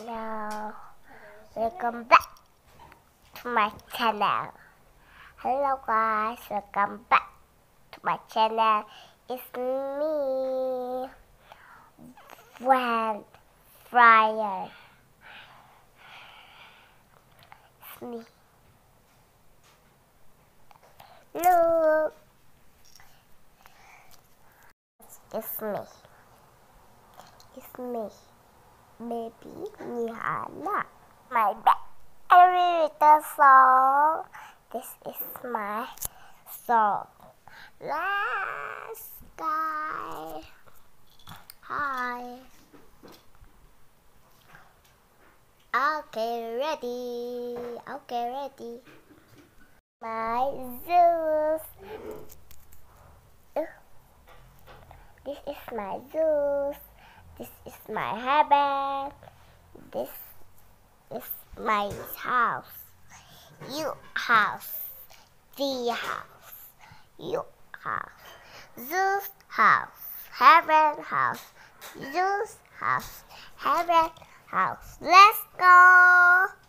Now, welcome back to my channel. Hello guys, welcome back to my channel. It's me, Van Fryer. It's me. Look, it's me. It's me, baby Nihana. My very little song. This is my song. Last sky. Hi. Okay, ready. Okay, ready. My Zeus. This is my Zeus. This is my heaven. This is my house. You house. The house. You house. Zeus house. Heaven house. Zeus house. Heaven house. Let's go.